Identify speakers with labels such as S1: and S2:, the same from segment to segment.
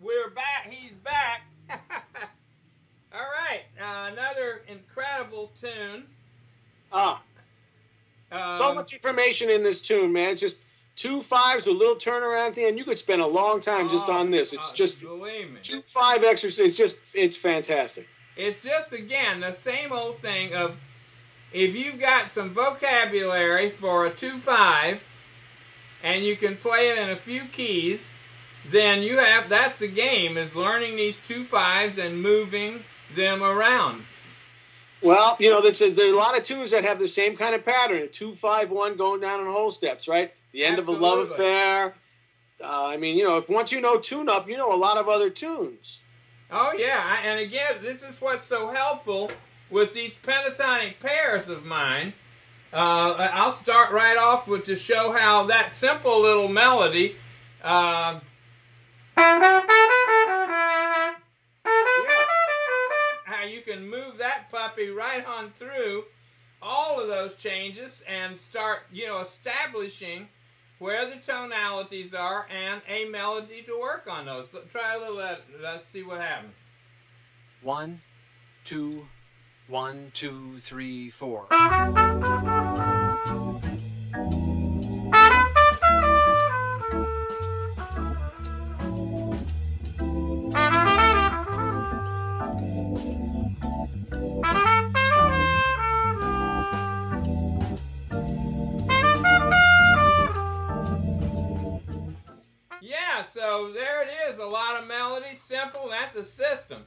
S1: We're back. He's back. All right, another incredible tune.
S2: So much information in this tune, man. It's just 2 5s with a little turnaround at the end. You could spend a long time just on this. It's just
S1: believe me.
S2: 2 5 exercise. It's fantastic.
S1: It's just, again, the same old thing of if you've got some vocabulary for a 2-5 and you can play it in a few keys, then you have, that's the game, is learning these 2-5s and moving them around.
S2: Well, you know, there's a lot of tunes that have the same kind of pattern. A 2-5-1 going down in whole steps, right? The end
S1: Absolutely.
S2: of a love affair. I mean, you know, if once you know tune-up, you know a lot of other tunes.
S1: Oh, yeah. And again, this is what's so helpful with these pentatonic pairs of mine. I'll start right off with to show how that simple little melody... how you can move that puppy right on through all of those changes and start, you know, establishing where the tonalities are and a melody to work on those. Try a little of that. Let's see what happens.
S3: 1, 2, 1, 2, 3, 4.
S1: Yeah, so there it is. A lot of melody, simple. That's a system.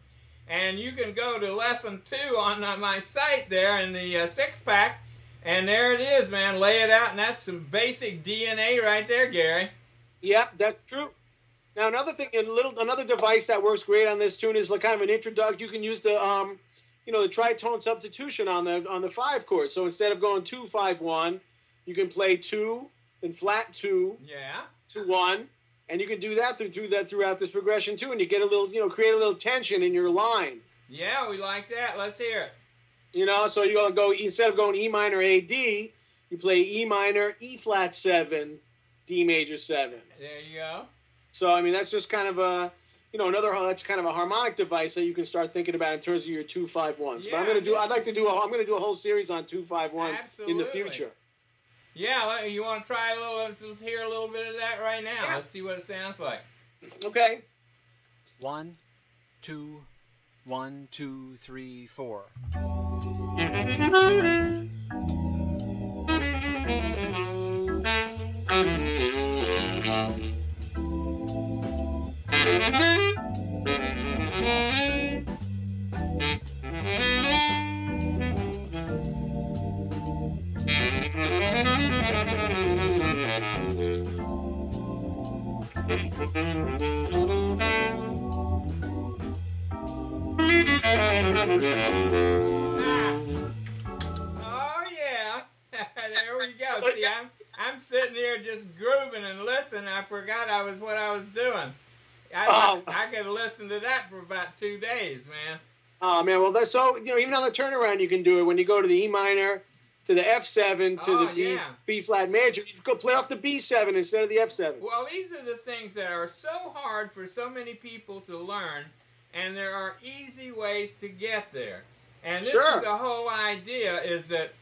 S1: And you can go to lesson 2 on my site there in the 6-pack. And there it is, man. Lay it out, and that's some basic DNA right there, Gary.
S2: Yep, that's true. Now, another thing, another device that works great on this tune is like kind of an introduction. You can use the, you know, the tritone substitution on the 5 chord. So instead of going 2-5-1, you can play 2, then flat 2,
S1: yeah,
S2: to 1, and you can do that throughout this progression too, and you get a little, you know, create a little tension in your line.
S1: Yeah, we like that. Let's hear it.
S2: You know, so you're gonna go, instead of going E minor A D, you play E minor E flat 7, D major 7.
S1: There you go.
S2: So I mean, that's just kind of a, you know, that's kind of a harmonic device that you can start thinking about in terms of your 2-5-1s.
S1: Yeah,
S2: but I'm gonna do a whole series on 2-5-1s in the future.
S1: Yeah, you want to try a little? Let's hear a little bit of that right now. Yeah. Let's see what it sounds like.
S2: Okay.
S3: 1, 2, 1, 2, 3, 4.
S1: Oh yeah, there we go. See, I'm sitting here just grooving and listening. I forgot what I was doing. I could listen to that for about 2 days, man.
S2: Oh man, well that's so, you know, even on the turnaround you can do it when you go to the E minor, to the F7, to the B flat major. You go play off the B7 instead of the F7.
S1: Well, these are the things that are so hard for so many people to learn, and there are easy ways to get there. And this is the whole idea, is that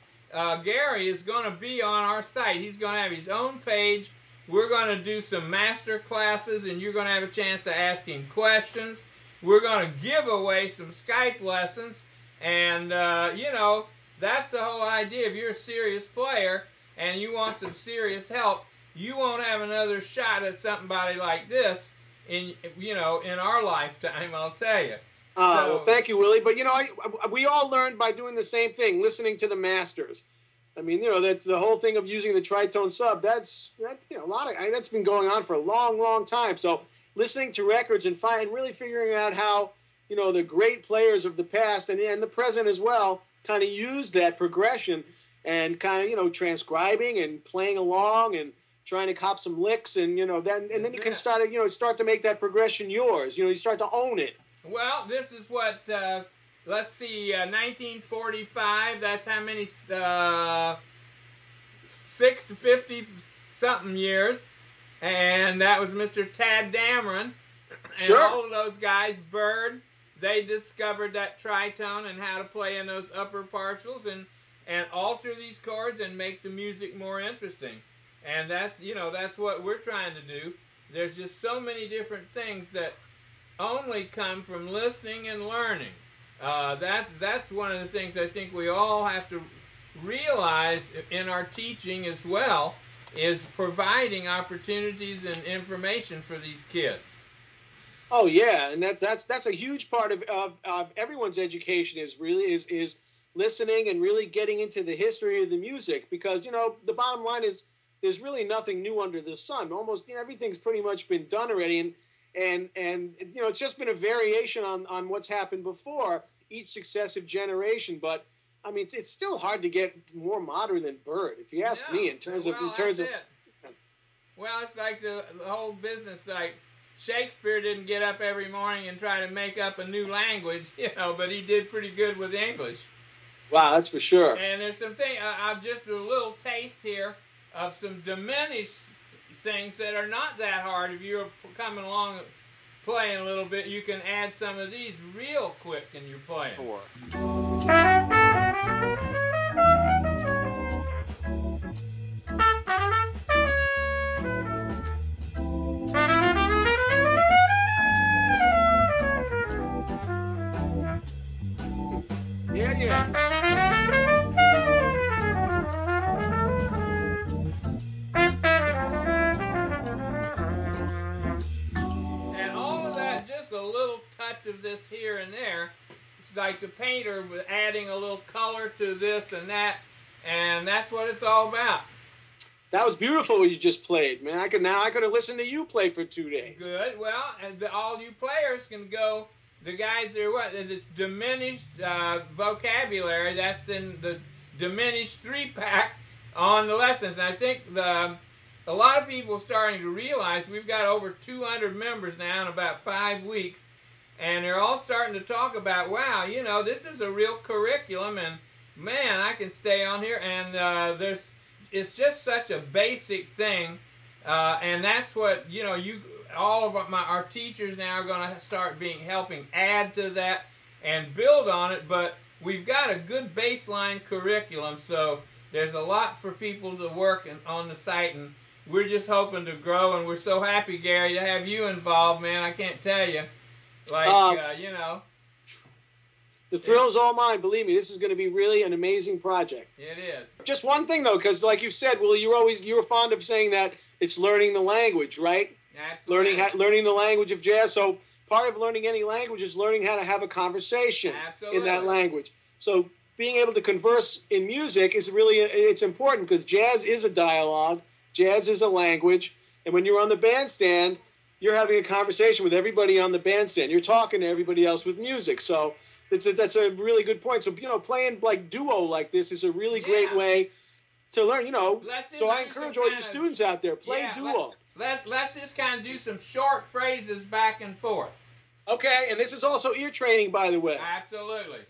S1: Gary is going to be on our site. He's going to have his own page. We're going to do some master classes, and you're going to have a chance to ask him questions. We're going to give away some Skype lessons, and, you know, that's the whole idea. If you're a serious player and you want some serious help, you won't have another shot at somebody like this in, you know, in our lifetime, I'll tell you.
S2: Well, thank you, Willie. But, you know, we all learned by doing the same thing, listening to the masters. I mean, that's the whole thing of using the tritone sub. That's that's been going on for a long, long time. So listening to records and really figuring out how the great players of the past and the present as well kind of use that progression and kind of transcribing and playing along and trying to cop some licks and then you can start to make that progression yours. You start to own it.
S1: Well, this is what. Let's see, 1945, that's how many, 6 to 50-something years, and that was Mr. Tad Dameron, and
S2: sure.
S1: All of those guys, Bird, they discovered that tritone and how to play in those upper partials and alter these chords and make the music more interesting, and that's what we're trying to do. There's just so many different things that only come from listening and learning. That's one of the things I think we all have to realize in our teaching as well, is providing opportunities and information for these kids.
S2: Oh yeah, and that's a huge part of everyone's education is listening and really getting into the history of the music, because the bottom line is there's really nothing new under the sun. Almost everything's pretty much been done already, and it's just been a variation on what's happened before each successive generation. But I mean, it's still hard to get more modern than Bird, if you ask me. In terms of
S1: well, it's like the whole business. Like Shakespeare didn't get up every morning and try to make up a new language, but he did pretty good with English.
S2: Wow, that's for sure.
S1: And there's something I've just a little taste here of some diminished things that are not that hard. If you're coming along playing a little bit, you can add some of these real quick in your playing.
S3: 4.
S2: Yeah.
S1: Of this here and there. It's like the painter adding a little color to this and that, and that's what it's all about.
S2: That was beautiful what you just played, man. I could have listened to you play for 2 days.
S1: Good. Well, and all you players can go. The guys that are this diminished vocabulary. That's in the diminished 3-pack on the lessons. And I think a lot of people are starting to realize we've got over 200 members now in about 5 weeks. And they're all starting to talk about, wow, this is a real curriculum, and man, I can stay on here. And it's just such a basic thing, and that's what all of our teachers now are going to start helping add to that and build on it. But we've got a good baseline curriculum, so there's a lot for people to work on the site, and we're just hoping to grow. And we're so happy, Gary, to have you involved, man. I can't tell you.
S2: The thrill's all mine. Believe me, this is going to be really an amazing project.
S1: It is.
S2: Just one thing, though, because like you said, Willie, you were fond of saying that it's learning the language, right?
S1: Absolutely.
S2: Learning the language of jazz. So part of learning any language is learning how to have a conversation in that language. So being able to converse in music is it's important, because jazz is a dialogue, jazz is a language, and when you're on the bandstand, you're having a conversation with everybody on the bandstand. You're talking to everybody else with music. So that's a really good point. So, playing like duo like this is a really great way to learn, So I encourage all you students out there, play duo.
S1: Let's just kind of do some short phrases back and forth.
S2: Okay, and this is also ear training, by the way.
S1: Absolutely.